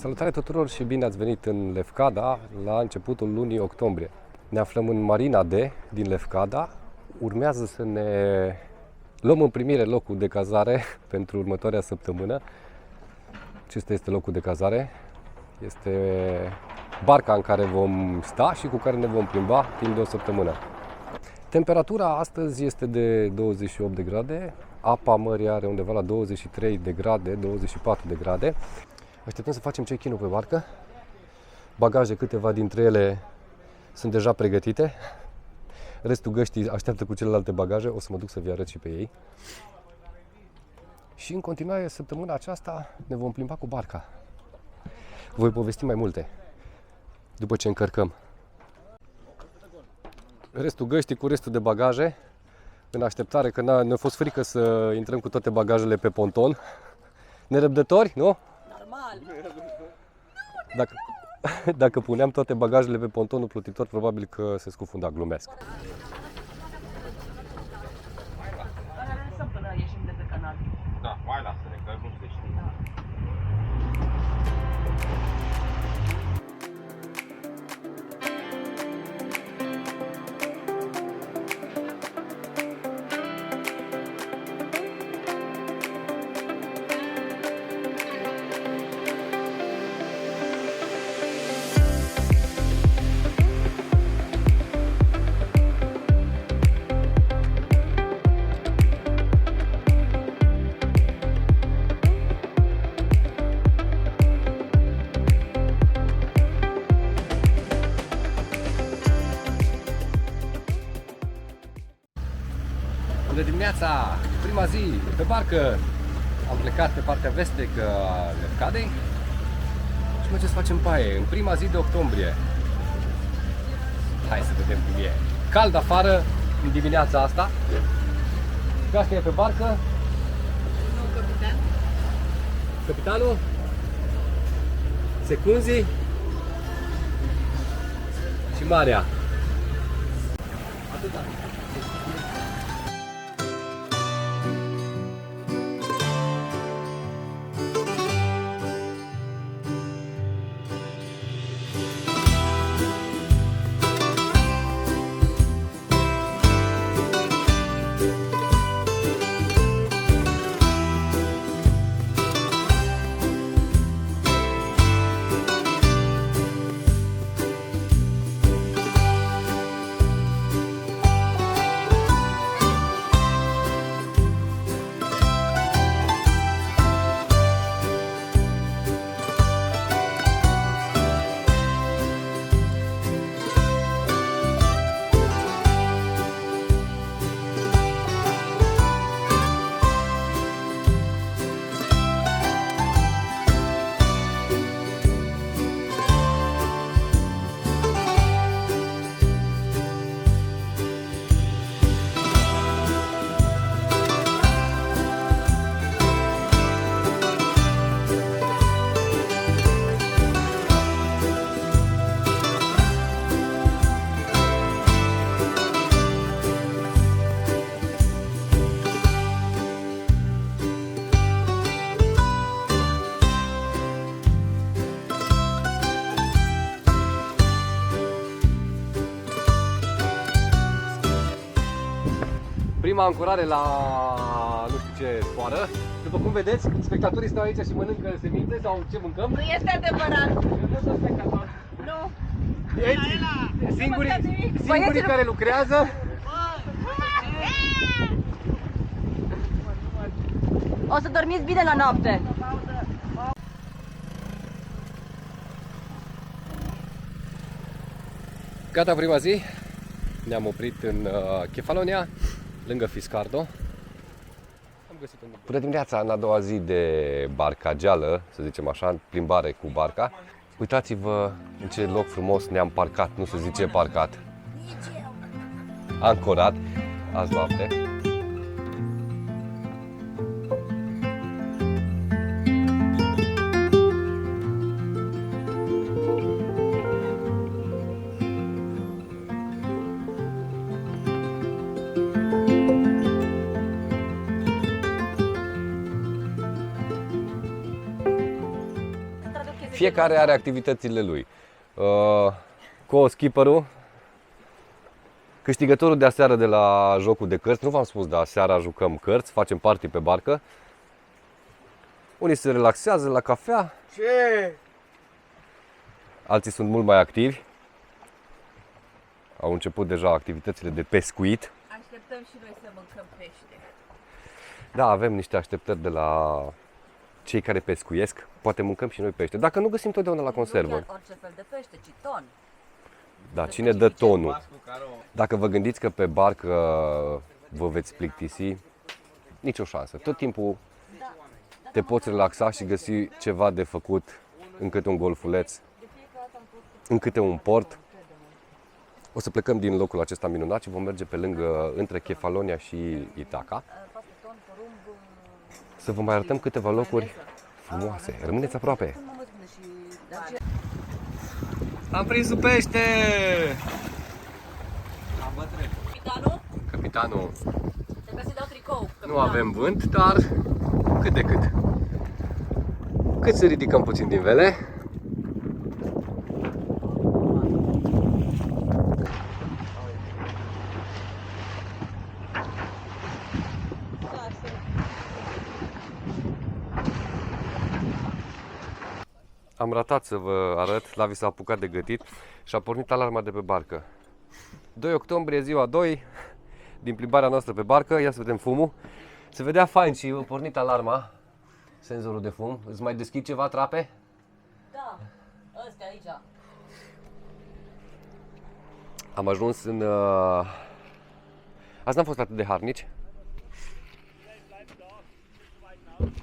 Salutare tuturor și bine ați venit în Lefkada la începutul lunii octombrie. Ne aflăm în Marina D din Lefkada. Urmează să ne luăm în primire locul de cazare pentru următoarea săptămână. Acesta este locul de cazare. Este barca în care vom sta și cu care ne vom plimba timp de o săptămână. Temperatura astăzi este de 28 de grade. Apa mării are undeva la 23 de grade, 24 de grade. Așteptăm să facem check-in-ul pe barcă. Bagaje, câteva dintre ele sunt deja pregătite. Restul găștii așteaptă cu celelalte bagaje. O să mă duc să vi arăt și pe ei. Și în continuare, săptămâna aceasta ne vom plimba cu barca. Voi povesti mai multe după ce încărcăm. Restul găștii cu restul de bagaje în așteptare, că ne-a fost frică să intrăm cu toate bagajele pe ponton. Nerăbdători, nu? Normal. Dacă puneam toate bagajele pe pontonul plutitor, probabil că se scufunda, glumesc. Lăsăm până ieșim de pe canal. Da, mai lasă-ne, că nu se știe. Bună dimineața! Prima zi pe barcă. Am plecat pe partea vestecă a Lefkadei și mergem să facem paie în prima zi de octombrie. Hai să vedem cum e. Cald afară în dimineața asta. Gașca e pe barcă. Nu, capitan. Capitanul, secunzii și marea. Atâta. Prima ancorare la nu știu ce sfoară. După cum vedeți, spectatorii stau aici și mănâncă semințe sau ce mâncăm. Nu este adevărat. Nu sunt spectatori. Nu. Singurii care lucrează. O să dormiți bine la noapte. Gata prima zi. Ne-am oprit în Kefalonia, lângă Fiscardo. Am găsit un... Bună dimineața, în a doua zi de barcageală, să zicem așa, plimbare cu barca. Uitați-vă în ce loc frumos ne-am parcat, nu se zice parcat. Ancorat, azi noapte. Fiecare are activitățile lui. Co-skipperul, câștigătorul de aseară de la jocul de cărți, nu v-am spus, dar seara jucăm cărți, facem party pe barcă. Unii se relaxează la cafea. Ce? Alții sunt mult mai activi. Au început deja activitățile de pescuit. Așteptăm și noi să mâncăm pește. Da, avem niște așteptări de la cei care pescuiesc. Poate mâncăm și noi pește. Dacă nu găsim totdeauna la conservă. Nu chiar orice fel de pește, ci ton. Da, cine dă tonul? Dacă vă gândiți că pe barcă vă veți plictisi, nicio șansă. Tot timpul te poți relaxa și găsi ceva de făcut în câte un golfuleț, în câte un port. O să plecăm din locul acesta minunat și vom merge pe lângă, între Kefalonia și Itaca. Să vă mai arătăm câteva locuri frumoase. Rămâneți aproape! Am prins un pește! Capitanul? Capitanul, Trebuie să dau tricou. nu avem vânt, dar cât de cât. Cât să ridicăm puțin din vele. Am ratat să vă arăt, Lavi s-a apucat de gătit și a pornit alarma de pe barcă. 2 octombrie, ziua 2, din plimbarea noastră pe barcă, ia să vedem fumul. Se vedea fain și a pornit alarma, senzorul de fum. Îți mai deschid ceva trape? Da, ăstea aici. Am ajuns în... Azi n-am fost atât de harnici.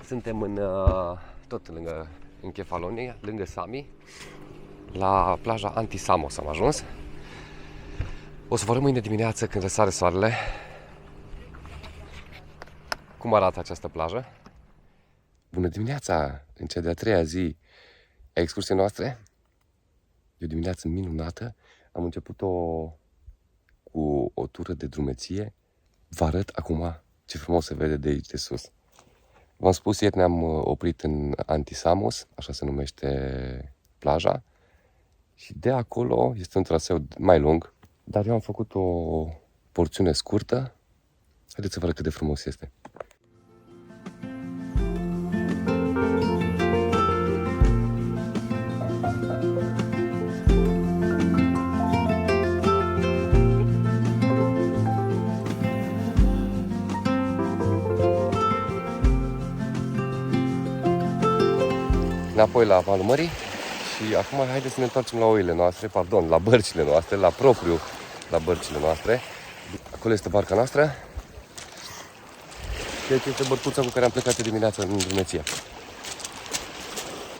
Suntem în, tot lângă, în Kefalonia, lângă Sami, la plaja Antisamos am ajuns. O să vă arăt mâine dimineață când răsare soarele cum arată această plajă. Bună dimineața! În cea de-a treia zi a excursiei noastre. E o dimineață minunată. Am început-o cu o tură de drumeție. Vă arăt acum ce frumos se vede de aici de sus. V-am spus, ieri ne-am oprit în Antisamos, așa se numește plaja. Și de acolo este un traseu mai lung, dar eu am făcut o porțiune scurtă. Haideți să vă arăt cât de frumos este. Înapoi la malul mării și acum haideți să ne întoarcem la oile noastre, pardon, la bărcile noastre, la propriu, la bărcile noastre. Acolo este barca noastră. Și aici este bărcuța cu care am plecat de dimineața în drumeție.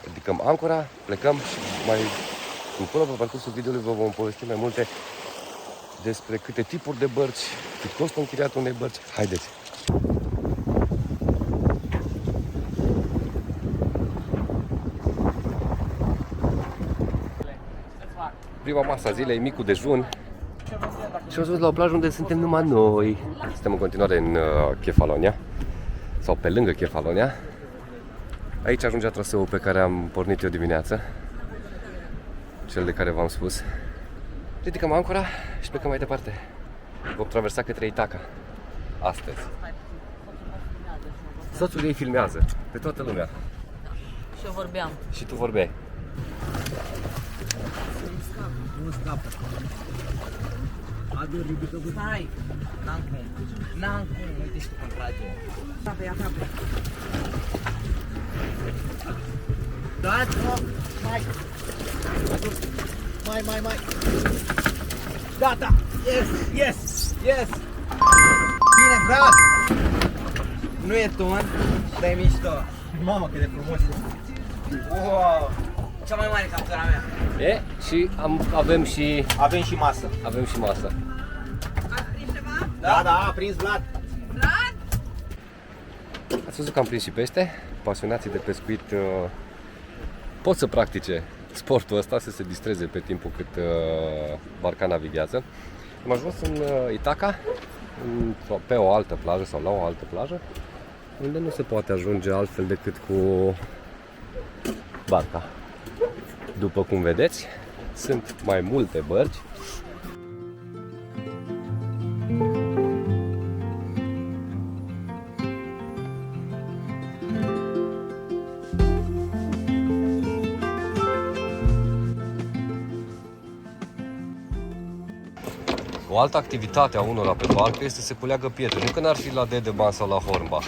Ridicăm ancora, plecăm și mai încolo pe parcursul videoului vă vom povesti mai multe despre câte tipuri de bărci, cât costă închiriatul unei bărci. Haideți! Prima masă a zilei, micul dejun. Și am ajuns la o plajă unde suntem numai noi. Suntem în continuare în Kefalonia, sau pe lângă Kefalonia. Aici ajungea traseul pe care am pornit eu dimineață, cel de care v-am spus. Ridicăm ancora și plecăm mai departe. Vom traversa către Itaca astăzi. Soțul ei filmează pe toată lumea. Și eu vorbeam. Și tu vorbeai. Nu scapă. Adu, ridică bă. Stai! N-am cum. N-am cum. Uite și tu cum trage. Aproape, aproape. Dați, mă! Mai! Mai! Gata! Yes! Bine, frate! Nu e ton, dar e mișto. Mamă, cât de frumos e. Wow! Cea mai mare captura mea. E? Și avem și masă. Avem și masă. Ați prins ceva? Da, a prins Vlad. Vlad? Ați văzut că am prins și pește? Pasionații de pescuit pot să practice sportul ăsta, să se distreze pe timpul cât barca navighează. Am ajuns în Itaca, pe o altă plajă sau la o altă plajă, unde nu se poate ajunge altfel decât cu barca. După cum vedeți, sunt mai multe bărci. O altă activitate a unora pe barcă este să culeagă pietre. Nu că n-ar fi la Dedeban sau la Hornbach,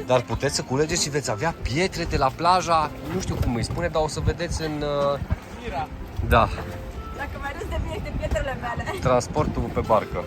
dar puteți să culegeți și veți avea pietre de la plaja, nu știu cum îi spune, dar o să vedeți în... Da. Dacă mai râs de mine, de pietrele mele. Transportul pe barcă.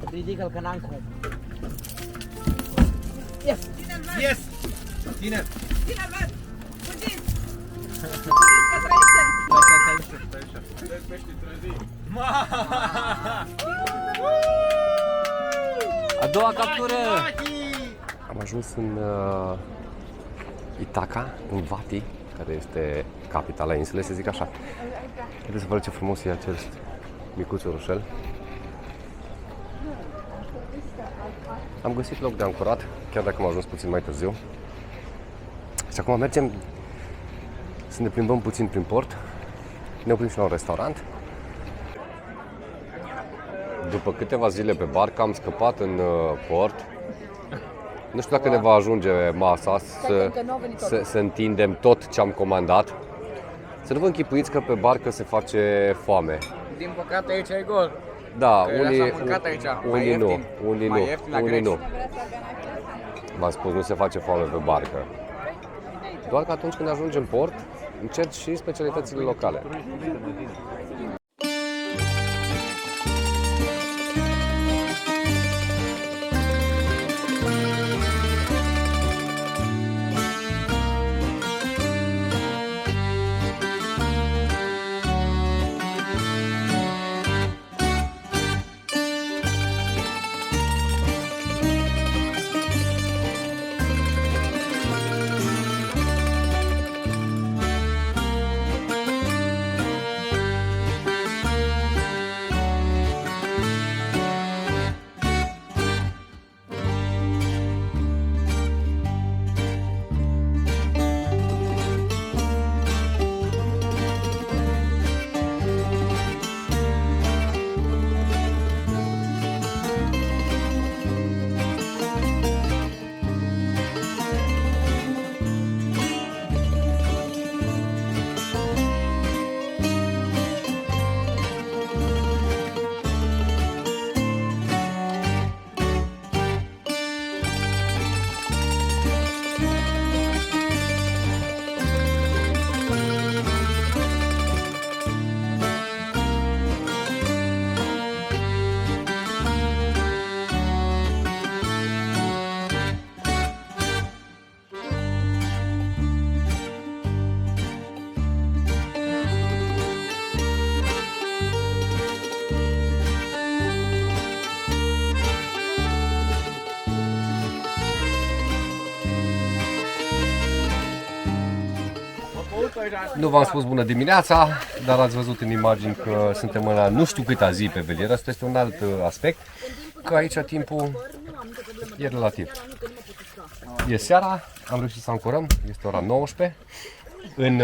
Ridică-l că n-am cum. Yes! Yes! Ține! Ține-l! Fugiți! Fugiți că trăiește! Stai pești trezii. A doua captură! Am ajuns în Itaca, în Vati, care este capitala insulei, să zic așa. Haideți să vă arăt ce frumos e acest micuț orășel. Am găsit loc de ancorat, chiar dacă am ajuns puțin mai târziu. Și acum mergem să ne plimbăm puțin prin port. Ne oprim și la un restaurant. După câteva zile pe barcă am scăpat în port. Nu știu dacă ne va ajunge masa să întindem tot ce am comandat. Să nu vă închipuiți că pe barcă se face foame. Din păcate aici e gol. Da, unii nu. V-am spus, nu se face foame pe barcă. Doar că atunci când ajungi în port, încerci și specialitățile locale. Nu v-am spus bună dimineața, dar ați văzut în imagini că suntem în nu știu câta zi pe velieră. Asta este un alt aspect, că aici timpul e relativ. E seara, am reușit să ancorăm, este ora 19. În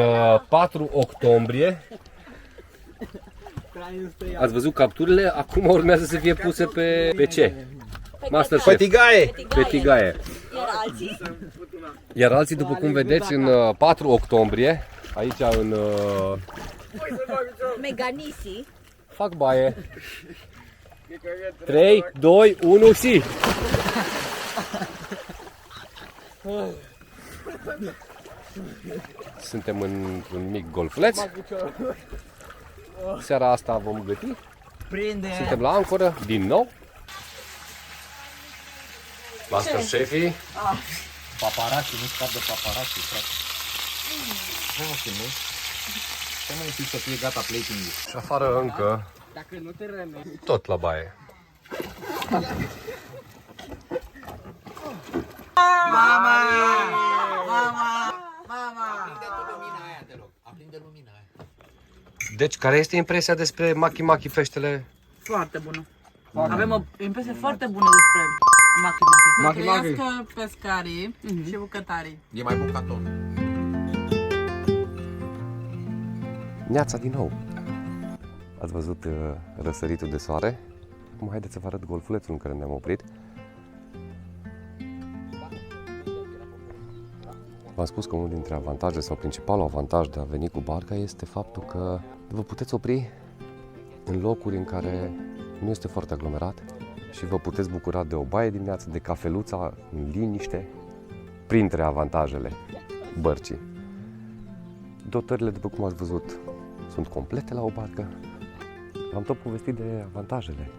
4 octombrie ați văzut capturile, acum urmează să fie puse pe ce? Masterchef. Pe tigaie. Iar alții, după cum vedeți, în 4 octombrie, aici în Meganisi. fac baie. 3, 2, 1, si! Suntem în un mic golfleț. Seara asta vom găti. Suntem la ancoră, din nou. Masterchefii. Paparazzi, nu scap de paparazzi, frate. Nu mă filmezi? Ce mai întâi să fie gata plating-ul? Și afară încă Dacă nu te rămâi. tot la baie. Mama! Mama! Mama! Aprinde tu lumina aia, te rog. Aprinde lumina aia. Deci, care este impresia despre Maki Maki peștele? Foarte bună. Avem o impresie foarte bună despre Maki Maki. Maki Maki. Trăiască pescarii și bucătarii. E mai bun ca ton. Neața din nou. Ați văzut răsăritul de soare? Acum haideți să vă arăt golfulețul în care ne-am oprit. V-am spus că unul dintre avantaje sau principalul avantaj de a veni cu barca este faptul că vă puteți opri în locuri în care nu este foarte aglomerat și vă puteți bucura de o baie dimineață, de cafeluța în liniște, printre avantajele bărcii. Dotările, după cum ați văzut, sunt complete la o barcă. Am tot povestit de avantajele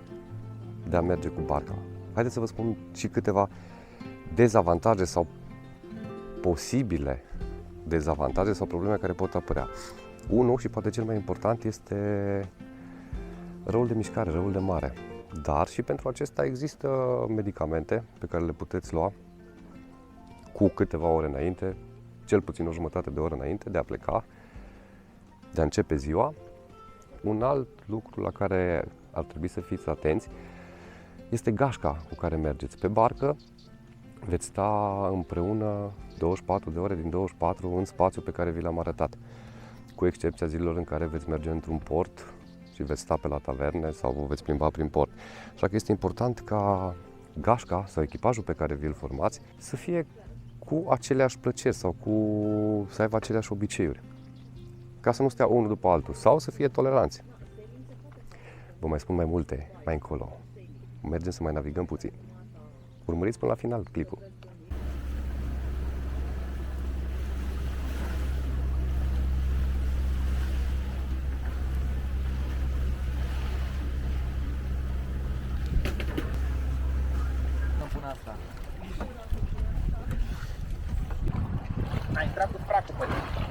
de a merge cu barca. Haideți să vă spun și câteva dezavantaje sau posibile dezavantaje sau probleme care pot apărea. Unul, și poate cel mai important, este răul de mișcare, răul de mare. Dar și pentru acesta există medicamente pe care le puteți lua cu câteva ore înainte, cel puțin o jumătate de oră înainte de a pleca, de a începe ziua. Un alt lucru la care ar trebui să fiți atenți este gașca cu care mergeți. Pe barcă veți sta împreună 24 de ore din 24 în spațiul pe care vi l-am arătat, cu excepția zilelor în care veți merge într-un port și veți sta pe la taverne sau vă veți plimba prin port. Așa că este important ca gașca sau echipajul pe care vi-l formați să fie cu aceleași plăceri sau să aibă aceleași obiceiuri, ca să nu stea unul după altul sau să fie toleranți. Vă mai spun mai multe mai încolo. Mergem să mai navigăm puțin. Urmăriți până la final clipul. Nu pun asta. A intrat cu fracul pe tine.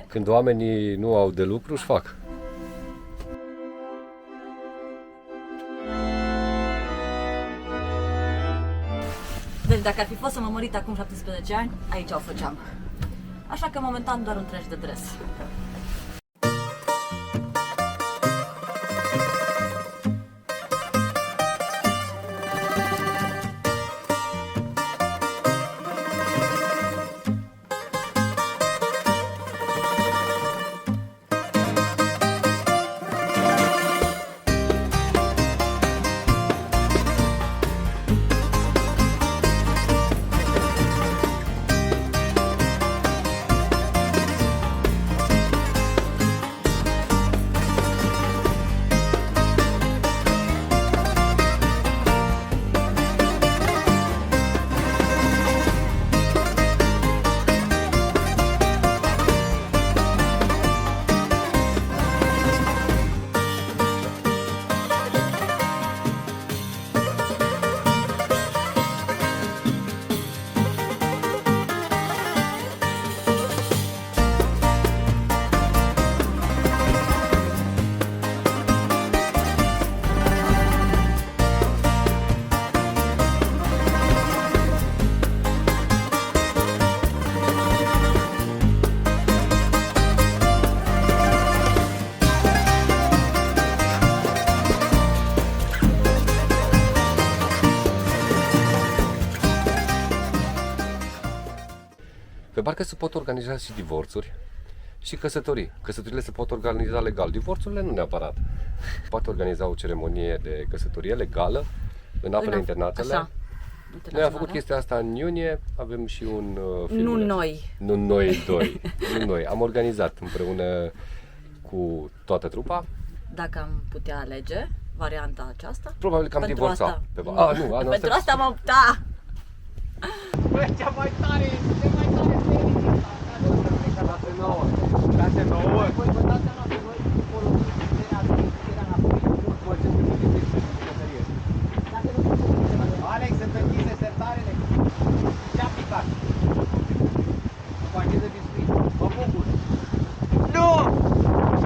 Când oamenii nu au de lucru, își fac. Deci dacă ar fi fost să mă mărit acum 17 ani, aici o făceam. Așa că momentan doar un trench de dres. Pe barcă se pot organiza și divorțuri și căsătorii. Căsătorile se pot organiza legal, divorțurile nu neapărat. Poate organiza o ceremonie de căsătorie legală în apele internaționale. Așa. Noi am făcut chestia asta în iunie, avem și un film. Nu noi. Nu noi doi. Nu noi. Am organizat împreună cu toată trupa. Dacă am putea alege varianta aceasta. Probabil că am Pentru divorțat. asta. Pe Nu. nu, Pentru asta am optat. Bă, cea mai tare, cea mai tare serie. 6-9. Păi, vă dați seama că noi folosim puterea înapoi. Mă, ce se vede de bucătărie. Alex, sunt închise sertarele. Ce-a picat? O pachet de biscuit. Mă bucur. Nu!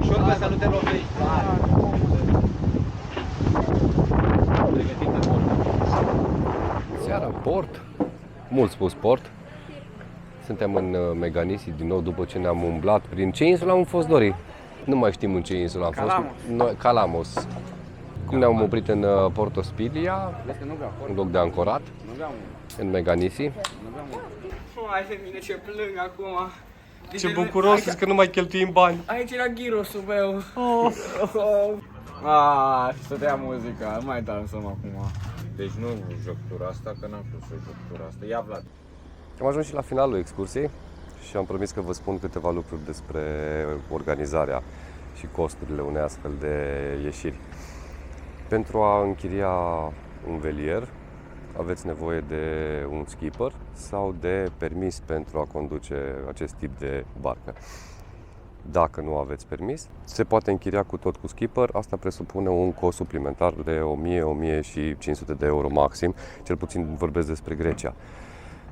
Șurubă să nu te lovești. Pregătit de port. Seara în port, mult spus port. Suntem în Meganisi din nou după ce ne-am umblat prin ce insulă am fost, Dori? Nu mai știm în ce insulă am fost. Calamos. Cum ne-am oprit în Porto Spilia, în loc de ancorat, în Meganisi. Hai de mine ce plâng acum. Ce bucuros sunt că nu mai cheltuim bani. Aici era gyrosul meu. Stătea muzica, nu mai dansăm acum. Deci nu joc tura asta, că n-am știut să joc tura asta. Ia, Vlad. Am ajuns și la finalul excursiei și am promis că vă spun câteva lucruri despre organizarea și costurile unei astfel de ieșiri. Pentru a închiria un velier aveți nevoie de un skipper sau de permis pentru a conduce acest tip de barcă. Dacă nu aveți permis, se poate închiria cu tot cu skipper. Asta presupune un cost suplimentar de 1000-1500 de euro maxim, cel puțin vorbesc despre Grecia.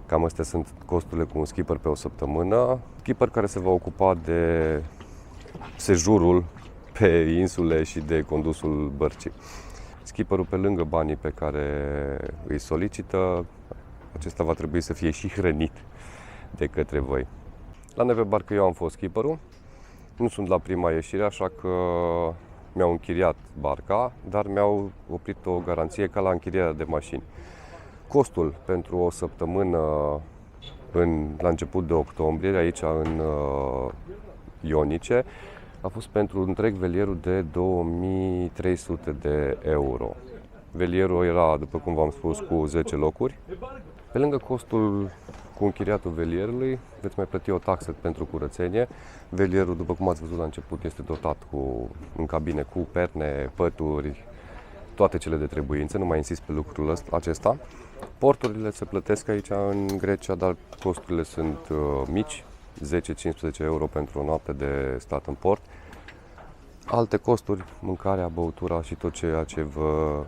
Cam astea sunt costurile cu un skipper pe o săptămână. Skipper care se va ocupa de sejurul pe insule și de condusul bărcii. Skipperul, pe lângă banii pe care îi solicită, acesta va trebui să fie și hrănit de către voi. La noi pe barcă eu am fost skipperul. Nu sunt la prima ieșire, așa că mi-au închiriat barca, dar mi-au oprit o garanție ca la închirierea de mașini. Costul pentru o săptămână la început de octombrie, aici în Ionice, a fost pentru întreg velierul de 2300 de euro. Velierul era, după cum v-am spus, cu 10 locuri. Pe lângă costul cu închiriatul velierului, veți mai plăti o taxă pentru curățenie. Velierul, după cum ați văzut la început, este dotat în cabine cu perne, pături, toate cele de trebuință, nu mai insist pe lucrul acesta. Porturile se plătesc aici în Grecia, dar costurile sunt mici, 10-15 euro pentru o noapte de stat în port. Alte costuri, mâncarea, băutura și tot ceea ce vă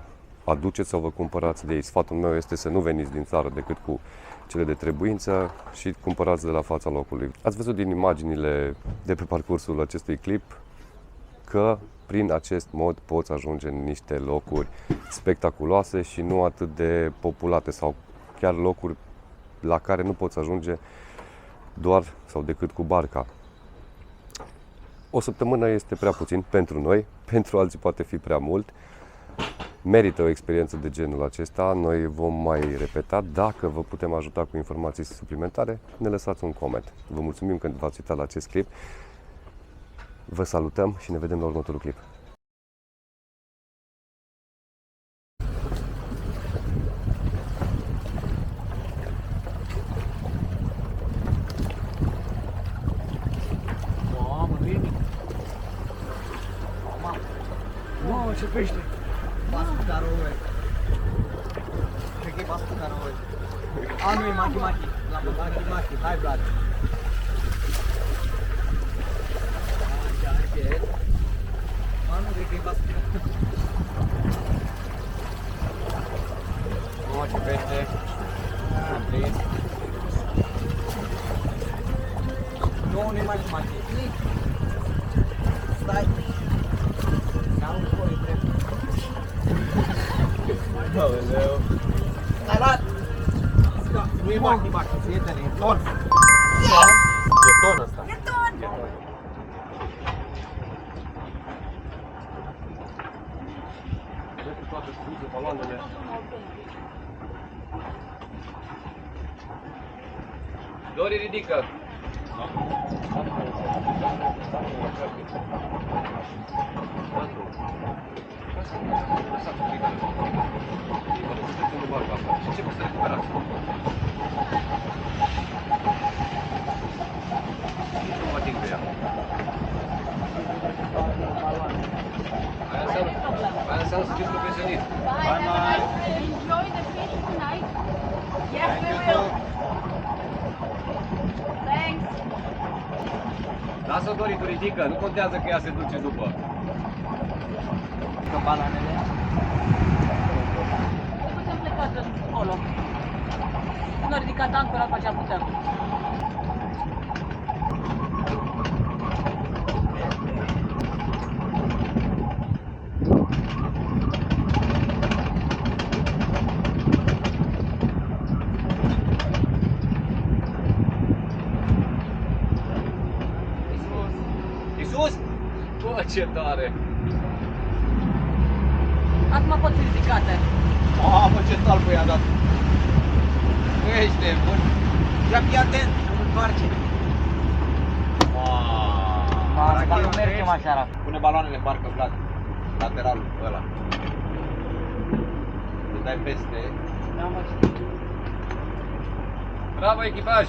aduceți sau vă cumpărați de ei. Sfatul meu este să nu veniți din țară decât cu cele de trebuință și cumpărați de la fața locului. Ați văzut din imaginile de pe parcursul acestui clip că prin acest mod poți ajunge în niște locuri spectaculoase și nu atât de populate sau chiar locuri la care nu poți ajunge doar sau decât cu barca. O săptămână este prea puțin pentru noi, pentru alții poate fi prea mult. Merită o experiență de genul acesta, noi vom mai repeta. Dacă vă putem ajuta cu informații suplimentare, ne lăsați un coment. Vă mulțumim că v-ați uitat la acest clip. Vă salutăm și ne vedem la următorul clip. Mamă, vine. Mamă, ce pește. Bascu caroe. Cred că e bascu caroe. Nu e maki-maki. Maki-maki. Hai, Vlad. Nu cred că e bascu. Ce pește. Am prins. Nu e maki-maki. Stai. N-am un coi drept. Aoleu. Hai, Vlad! Nu e maki-maki, prietene, e ton. E ton ăsta. E ton! Dori, ridică! Bye. Enjoy the fish tonight. Yes, we will. Thanks. Lasă-o, Dori, tu ridică, nu contează că ea se duce după. Că baloanele. Nu putem pleca încolo. Nu a ridicat ancora, după aceea putem. Iisus! Bă, ce tare! Acum pot fi ridicate. Mamă, ce talpă i-a dat! Nu ești nebun! Ia fii atent, cum întoarce! Mamă, nu mergem așa. Pune baloanele în barcă, Vlad. Lateralul ăla. Îl dai peste. Bravo, echipaj!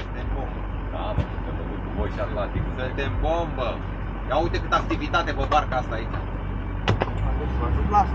Suntem bombă. Da, mă, suntem făcut cu voi și Atlanticul. Suntem bombă! Ia uite câtă activitate pe barca asta aici. Las.